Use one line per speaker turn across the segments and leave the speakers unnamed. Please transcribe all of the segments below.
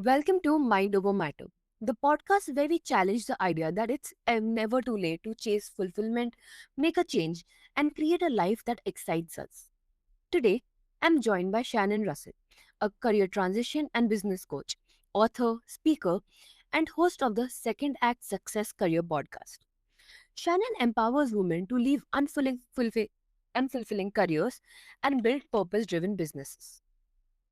Welcome to Mind Over Matter, the podcast where we challenge the idea that it's never too late to chase fulfillment, make a change, and create a life that excites us. Today, I'm joined by Shannon Russell, a career transition and business coach, author, speaker, and host of the Second Act Success Career podcast. Shannon empowers women to leave unfulfilling careers and build purpose driven businesses.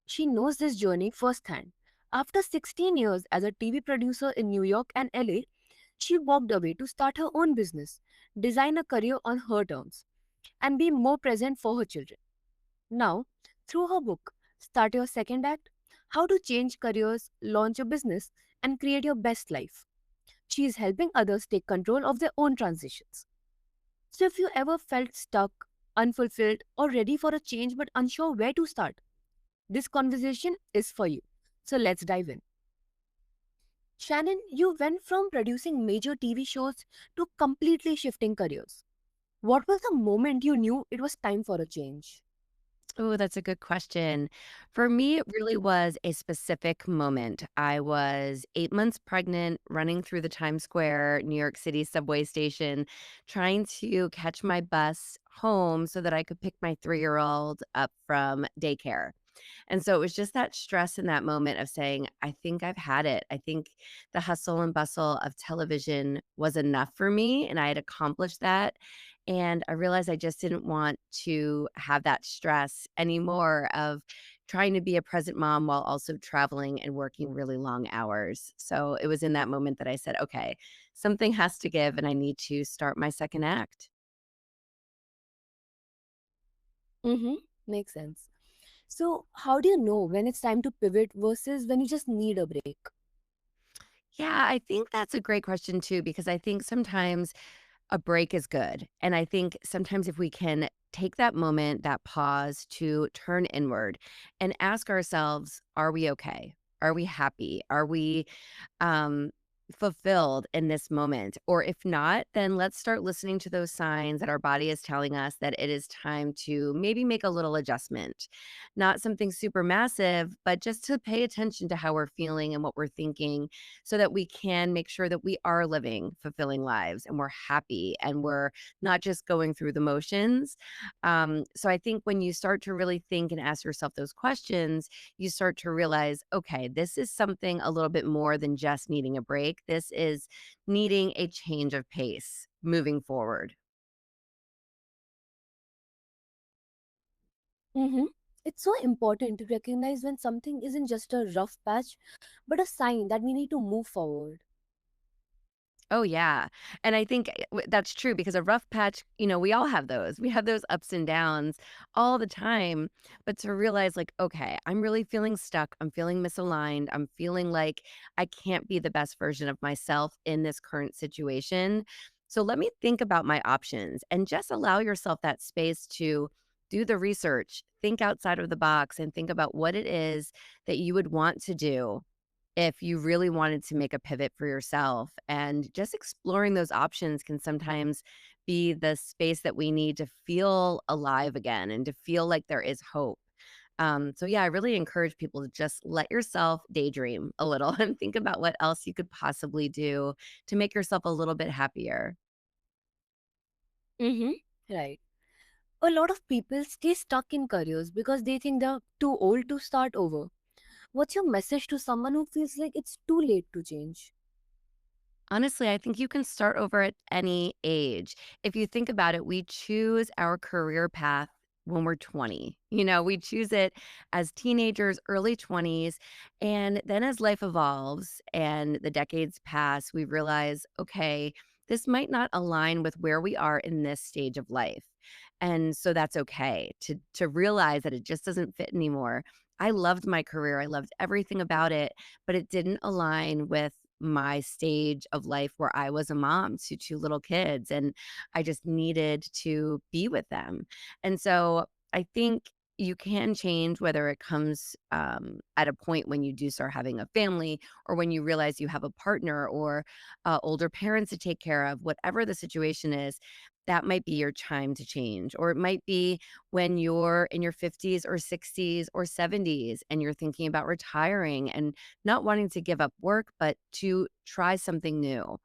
She knows this journey firsthand. After 16 years as a TV producer in New York and LA, she walked away to start her own business, design a career on her terms, and be more present for her children. Now, through her book, Start Your Second Act: How to Change Careers, Launch a Business, and Create Your Best Life, she is helping others take control of their own transitions. So, if you ever felt stuck, unfulfilled, or ready for a change but unsure where to start, this conversation is for you. So let's dive in. Shannon, you went from producing major TV shows to completely shifting careers. What was the moment you knew it was time for a change?
Oh, that's a good question. For me, it really was a specific moment. I was 8 months pregnant, running through the Times Square, New York City subway station, trying to catch my bus home so that I could pick my 3-year-old up from daycare. And so it was just that stress in that moment of saying, I think I've had it. I think the hustle and bustle of television was enough for me, and I had accomplished that. And I realized I just didn't want to have that stress anymore of trying to be a present mom while also traveling and working really long hours. So it was in that moment that I said, okay, something has to give, and I need to start my second act.
Mm-hmm. Makes sense. So, how do you know when it's time to pivot versus when you just need a break?
Yeah, I think that's a great question too, because I think sometimes a break is good. And I think sometimes if we can take that moment, that pause to turn inward and ask ourselves, are we okay? Are we happy? Are we um, fulfilled in this moment? Or if not, then let's start listening to those signs that our body is telling us that it is time to maybe make a little adjustment. Not something super massive, but just to pay attention to how we're feeling and what we're thinking so that we can make sure that we are living fulfilling lives and we're happy and we're not just going through the motions. So I think when you start to really think and ask yourself those questions, you start to realize, okay, this is something a little bit more than just needing a break. This is needing a change of pace moving forward.
Mm-hmm. It's so important to recognize when something isn't just a rough patch, but a sign that we need to move forward.
Oh, yeah, and I think, that's true because a rough patch, we all have those. We have those ups and downs all the time, but to realize, like, "Okay, I'm really feeling stuck, I'm feeling misaligned, I'm feeling like I can't be the best version of myself in this current situation, so let me think about my options," and just allow yourself that space to do the research, think outside of the box, and think about what it is that you would want to do if you really wanted to make a pivot for yourself. And just exploring those options can sometimes be the space that we need to feel alive again and to feel like there is hope. So yeah, I really encourage people to just let yourself daydream a little and think about what else you could possibly do to make yourself a little bit happier.
Mm-hmm. Right. A lot of people stay stuck in careers because they think they're too old to start over. What's your message to someone who feels like it's too late to change?
Honestly, I think you can start over at any age. If you think about it, we choose our career path when we're 20. We choose it as teenagers, early 20s. And then as life evolves and the decades pass, we realize, okay, this might not align with where we are in this stage of life. And so that's okay to realize that it just doesn't fit anymore. I loved my career. I loved everything about it, but it didn't align with my stage of life where I was a mom to 2 little kids, and I just needed to be with them. And so I think you can change whether it comes, at a point when you do start having a family or when you realize you have a partner or, older parents to take care of, whatever the situation is, that might be your time to change. Or it might be when you're in your 50s or 60s or 70s and you're thinking about retiring and not wanting to give up work, but to try something new.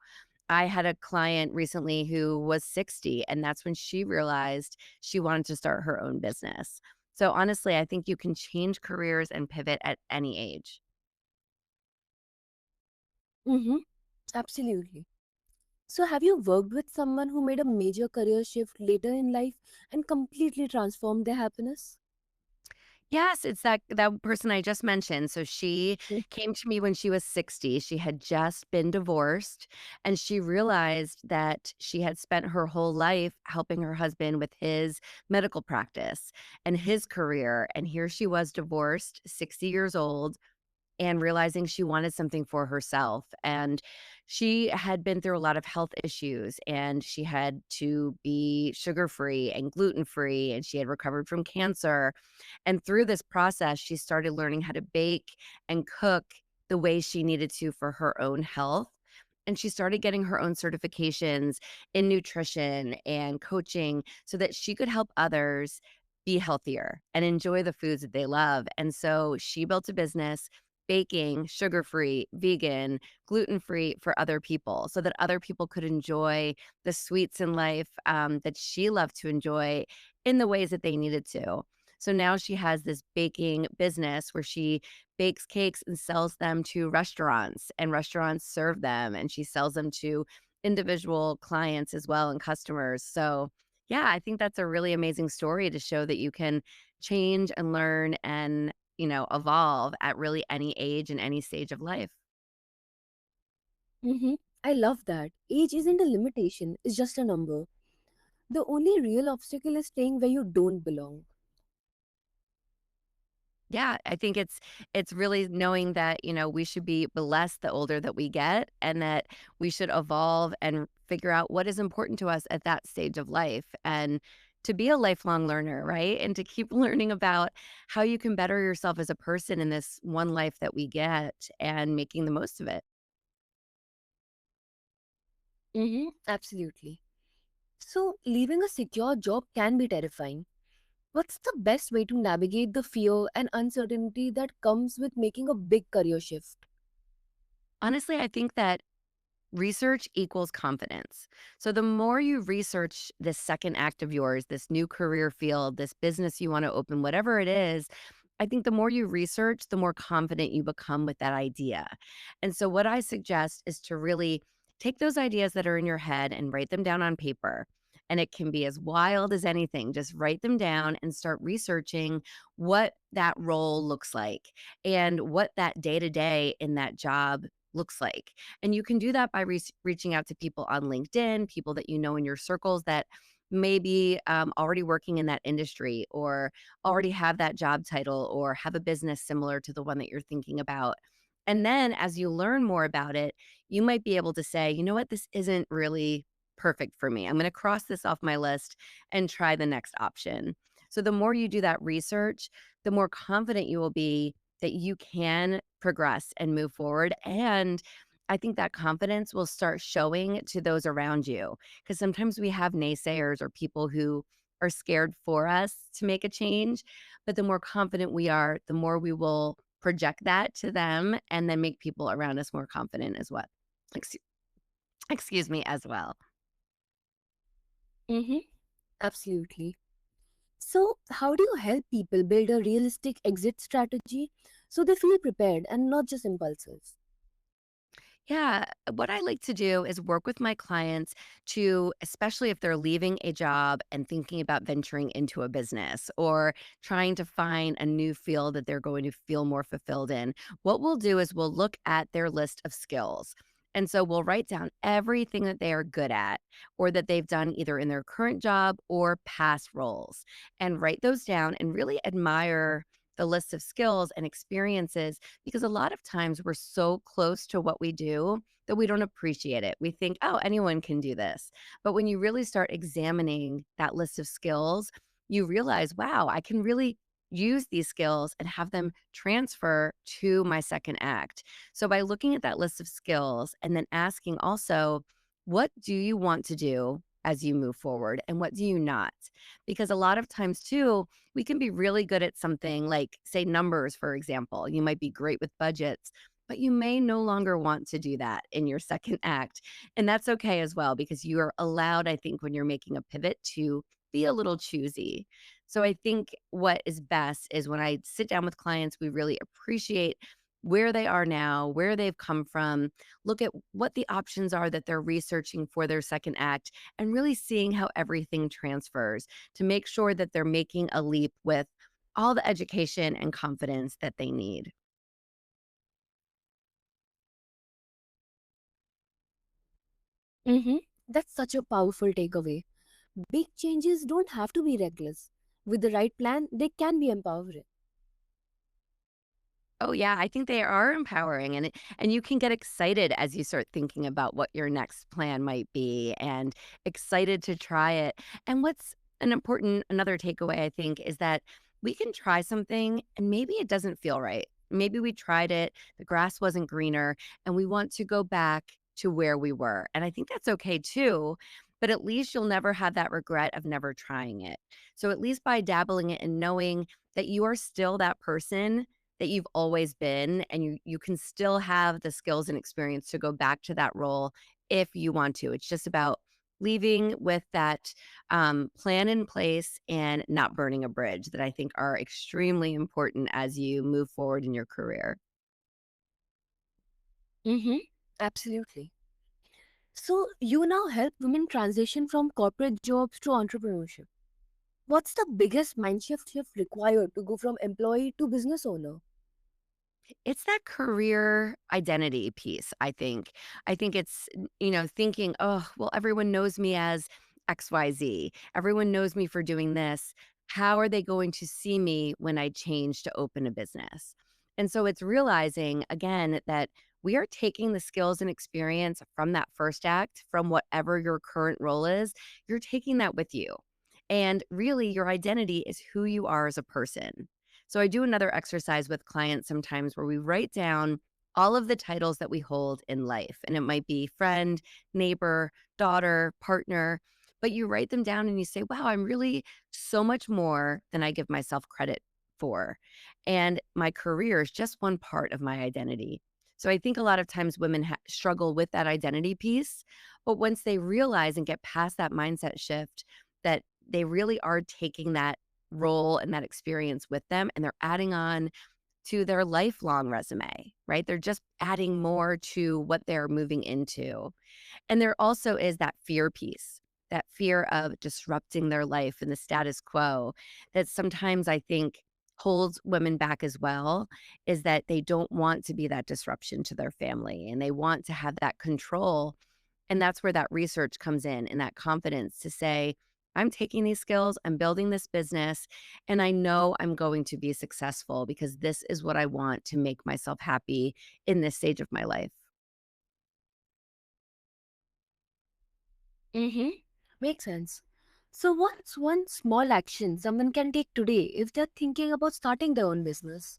I had a client recently who was 60, and that's when she realized she wanted to start her own business. So honestly, I think you can change careers and pivot at any age.
Mm-hmm. Absolutely. So, have you worked with someone who made a major career shift later in life and completely transformed their happiness?
Yes, it's that person I just mentioned. So she
Mm.
came to me when she was 60. She had just been divorced, and she realized that she had spent her whole life helping her husband with his medical practice and his career. And here she was divorced, 60 years old, and realizing she wanted something for herself. And she had been through a lot of health issues, and she had to be sugar free and gluten free, and she had recovered from cancer. And through this process, she started learning how to bake and cook the way she needed to for her own health. And she started getting her own certifications in nutrition and coaching so that she could help others be healthier and enjoy the foods that they love. And so she built a business baking sugar free, vegan, gluten free for other people so that other people could enjoy the sweets in life that she loved to enjoy in the ways that they needed to. So now she has this baking business where she bakes cakes and sells them to restaurants, and restaurants serve them, and she sells them to individual clients as well and customers. So, yeah, I think that's a really amazing story to show that you can change and learn and, evolve at really any age and any stage of life.
Mm-hmm. I love that. Age isn't a limitation, it's just a number. The only real obstacle is staying where you don't belong.
Yeah, I think it's really knowing that, we should be blessed the older that we get, and that we should evolve and figure out what is important to us at that stage of life, and to be a lifelong learner, right? And to keep learning about how you can better yourself as a person in this one life that we get and making the most of it.
Mm-hmm. Absolutely. So, leaving a secure job can be terrifying. What's the best way to navigate the fear and uncertainty that comes with making a big career shift?
Honestly, I think that research equals confidence. So the more you research this second act of yours, this new career field, this business you want to open, whatever it is, I think the more you research, the more confident you become with that idea. And so what I suggest is to really take those ideas that are in your head and write them down on paper. And it can be as wild as anything. Just write them down and start researching what that role looks like and what that day to day in that job looks like. And you can do that by reaching out to people on LinkedIn, people that you know in your circles that may be already working in that industry or already have that job title or have a business similar to the one that you're thinking about. And then as you learn more about it, you might be able to say, you know what, this isn't really perfect for me. I'm going to cross this off my list and try the next option. So the more you do that research, the more confident you will be that you can progress and move forward. And I think that confidence will start showing to those around you because sometimes we have naysayers or people who are scared for us to make a change. But the more confident we are, the more we will project that to them and then make people around us more confident as well. Excuse, excuse me, as well.
Mm-hmm. Absolutely. So, how do you help people build a realistic exit strategy so they feel prepared and not just impulsive?
Yeah, what I like to do is work with my clients to, especially if they're leaving a job and thinking about venturing into a business or trying to find a new field that they're going to feel more fulfilled in. What we'll do is we'll look at their list of skills. And so we'll write down everything that they are good at or that they've done either in their current job or past roles and write those down and really admire the list of skills and experiences because a lot of times we're so close to what we do that we don't appreciate it. We think, oh, anyone can do this. But when you really start examining that list of skills, you realize, wow, I can really use these skills and have them transfer to my second act. So by looking at that list of skills and then asking also, what do you want to do? as you move forward and what do you not? Because a lot of times, too, we can be really good at something like, say, numbers, for example. You might be great with budgets, but you may no longer want to do that in your second act. And that's okay as well, because you are allowed, I think, when you're making a pivot to be a little choosy. So I think what is best is when I sit down with clients, we really appreciate where they are now, where they've come from, look at what the options are that they're researching for their second act, and really seeing how everything transfers to make sure that they're making a leap with all the education and confidence that they need.
Mm-hmm. That's such a powerful takeaway. Big changes don't have to be reckless. With the right plan, they can be empowering.
Oh yeah, I think they are empowering and you can get excited as you start thinking about what your next plan might be and excited to try it. And what's an important another takeaway I think is that we can try something and maybe it doesn't feel right. Maybe we tried it, the grass wasn't greener and we want to go back to where we were. And I think that's okay too, but at least you'll never have that regret of never trying it. So at least by dabbling it and knowing that you are still that person that you've always been and you can still have the skills and experience to go back to that role if you want to. It's just about leaving with that plan in place and not burning a bridge that I think are extremely important as you move forward in your career.
Mm-hmm. Absolutely. So, you now help women transition from corporate jobs to entrepreneurship. What's the biggest mind shift required to go from employee to business owner?
It's that career identity piece, I think. I think it's, thinking, "Oh, well, everyone knows me as XYZ. Everyone knows me for doing this. How are they going to see me when I change to open a business?" And so it's realizing, again, that we are taking the skills and experience from that first act, from whatever your current role is, you're taking that with you. And really, your identity is who you are as a person. So I do another exercise with clients sometimes where we write down all of the titles that we hold in life. And it might be friend, neighbor, daughter, partner, but you write them down and you say, wow, I'm really so much more than I give myself credit for. And my career is just one part of my identity. So I think a lot of times women struggle with that identity piece. But once they realize and get past that mindset shift, that they really are taking that role and that experience with them, and they're adding on to their lifelong resume, right? They're just adding more to what they're moving into. And there also is that fear piece, that fear of disrupting their life and the status quo that sometimes I think holds women back as well, is that they don't want to be that disruption to their family and they want to have that control, and that's where that research comes in and that confidence to say, I'm taking these skills, I'm building this business, and I know I'm going to be successful because this is what I want to make myself happy in this stage of my life.
Mm-hmm. Makes sense. So, what's one small action someone can take today if they're thinking about starting their own business?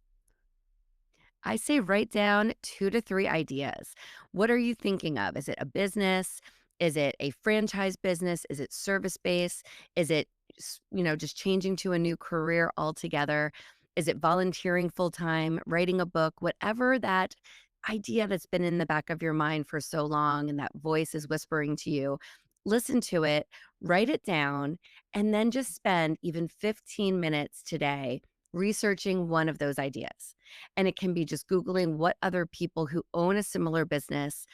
I say write down 2 to 3 ideas. What are you thinking of? Is it a business? Is it a franchise business? Is it service based? Is it just changing to a new career altogether? Is it volunteering full time, writing a book, whatever that idea that's been in the back of your mind for so long and that voice is whispering to you, listen to it, write it down, and then just spend even 15 minutes today researching one of those ideas. And it can be just Googling what other people who own a similar business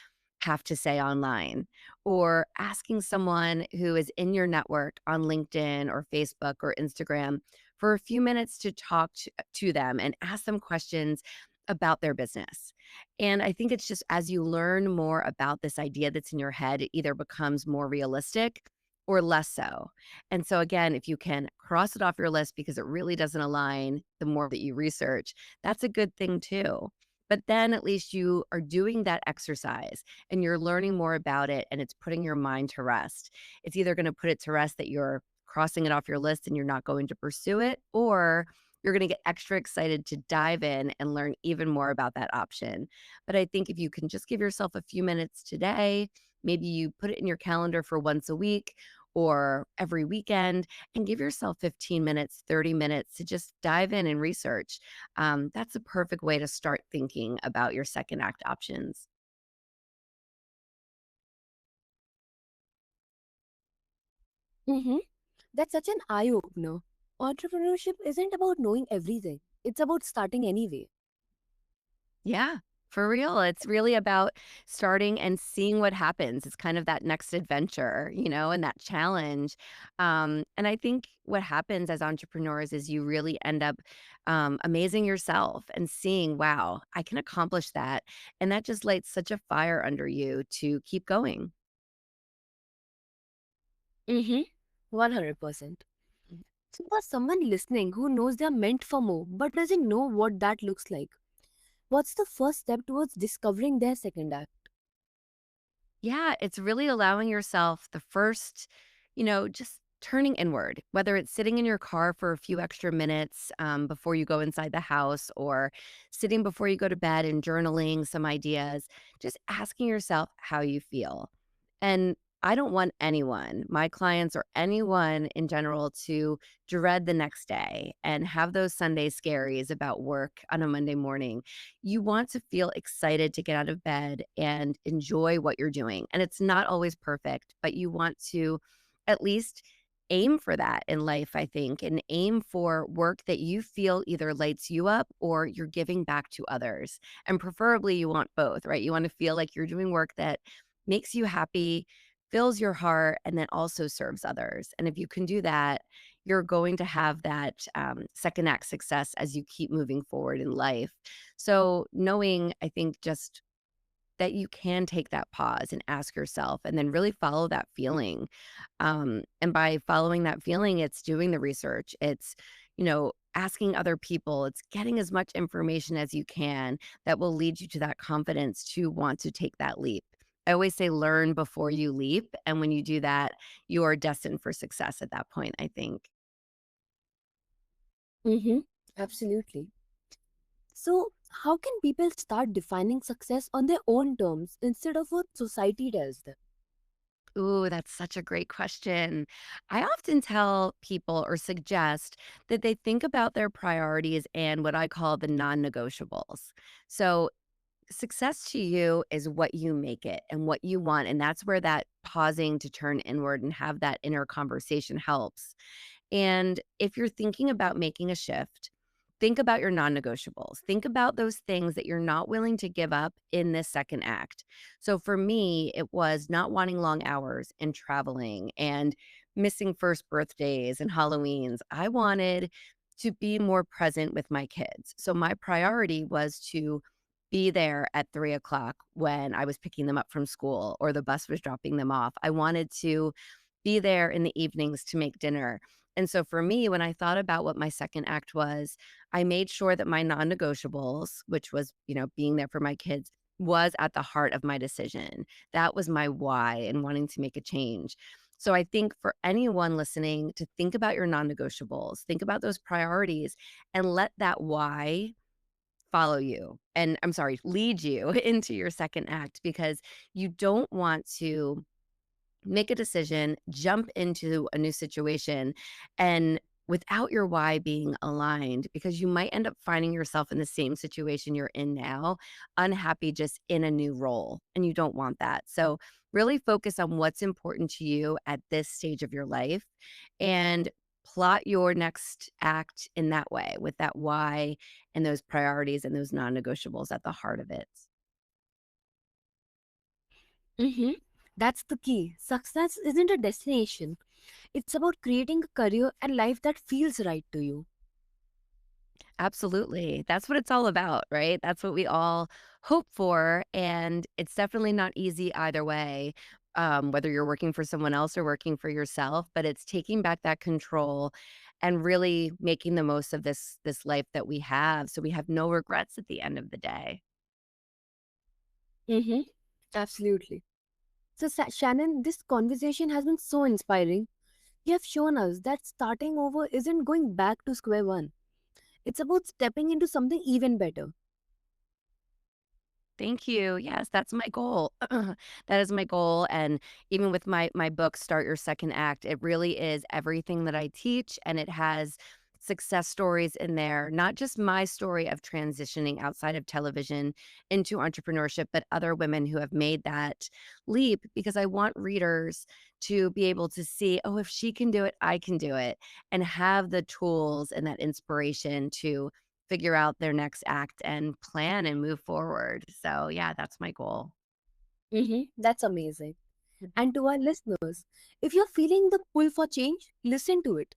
have to say online, or asking someone who is in your network on LinkedIn or Facebook or Instagram for a few minutes to talk to them and ask them questions about their business. And I think it's just as you learn more about this idea that's in your head, it either becomes more realistic or less so. And so, again, if you can cross it off your list because it really doesn't align the more that you research, that's a good thing too. But then at least you are doing that exercise and you're learning more about it and it's putting your mind to rest. It's either going to put it to rest that you're crossing it off your list and you're not going to pursue it, or you're going to get extra excited to dive in and learn even more about that option. But I think if you can just give yourself a few minutes today, maybe you put it in your calendar for once a week, or every weekend, and give yourself 15 minutes, 30 minutes to just dive in and research. That's a perfect way to start thinking about your second act options.
Mm-hmm. That's such an eye opener. Entrepreneurship isn't about knowing everything, it's about starting anyway.
Yeah, for real. It's really about starting and seeing what happens. It's kind of that next adventure, and that challenge. And I think what happens as entrepreneurs is you really end up amazing yourself and seeing, wow, I can accomplish that. And that just lights such a fire under you to keep going.
Mm-hmm. 100%. So, for someone listening who knows they're meant for more but doesn't know what that looks like, what's the first step towards discovering their second act?
Yeah, it's really allowing yourself the first, just turning inward, whether it's sitting in your car for a few extra minutes before you go inside the house or sitting before you go to bed and journaling some ideas, just asking yourself how you feel. And I don't want anyone, my clients or anyone in general, to dread the next day and have those Sunday scaries about work on a Monday morning. You want to feel excited to get out of bed and enjoy what you're doing. And it's not always perfect, but you want to at least aim for that in life, I think, and aim for work that you feel either lights you up or you're giving back to others. And preferably, you want both, right? You want to feel like you're doing work that makes you happy, fills your heart, and then also serves others. And if you can do that, you're going to have that second act success as you keep moving forward in life. So, knowing, I think, just that you can take that pause and ask yourself and then really follow that feeling. And by following that feeling, it's doing the research, it's, asking other people, it's getting as much information as you can that will lead you to that confidence to want to take that leap. I always say learn before you leap. And when you do that, you are destined for success at that point, I think.
Mm-hmm. Absolutely. So, how can people start defining success on their own terms instead of what society tells them?
Ooh, that's such a great question. I often tell people or suggest that they think about their priorities and what I call the non negotiables. So, success to you is what you make it and what you want. And that's where that pausing to turn inward and have that inner conversation helps. And if you're thinking about making a shift, think about your non negotiables. Think about those things that you're not willing to give up in this second act. So for me, it was not wanting long hours and traveling and missing first birthdays and Halloweens. I wanted to be more present with my kids. So my priority was to be there at 3 o'clock when I was picking them up from school or the bus was dropping them off. I wanted to be there in the evenings to make dinner. And so for me, when I thought about what my second act was, I made sure that my non-negotiables, which was, being there for my kids, was at the heart of my decision. That was my why and wanting to make a change. So I think for anyone listening to think about your non-negotiables, think about those priorities and let that why follow you. And I'm sorry, lead you into your second act because you don't want to make a decision, jump into a new situation, and without your why being aligned, because you might end up finding yourself in the same situation you're in now, unhappy just in a new role. And you don't want that. So, really focus on what's important to you at this stage of your life and plot your next act in that way with that why and those priorities and those non negotiables at the heart of it.
Mm-hmm. That's the key. Success isn't a destination, it's about creating a career and life that feels right to you.
Absolutely. That's what it's all about, right? That's what we all hope for. And it's definitely not easy either way, whether you're working for someone else or working for yourself, but it's taking back that control and really making the most of this life that we have so we have no regrets at the end of the day.
Mm-hmm. Absolutely. So, Shannon, this conversation has been so inspiring. You have shown us that starting over isn't going back to square one. It's about stepping into something even better.
Thank you. Yes, that's my goal. That is my goal, and even with my book, Start Your Second Act, it really is everything that I teach, and it has success stories in there, not just my story of transitioning outside of television into entrepreneurship, but other women who have made that leap because I want readers to be able to see, "Oh, if she can do it, I can do it," and have the tools and that inspiration to figure out their next act and plan and move forward. So, yeah, that's my goal.
That's amazing. And to our listeners, if you're feeling the pull for change, listen to it.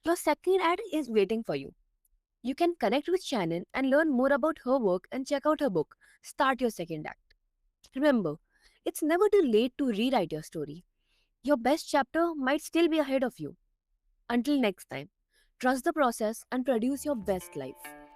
Your second ad is waiting for you. You can connect with Shannon and learn more about her work and check out her book, Start Your Second Act. Remember, it's never too late to rewrite your story. Your best chapter might still be ahead of you. Until next time, trust the process and produce your best life.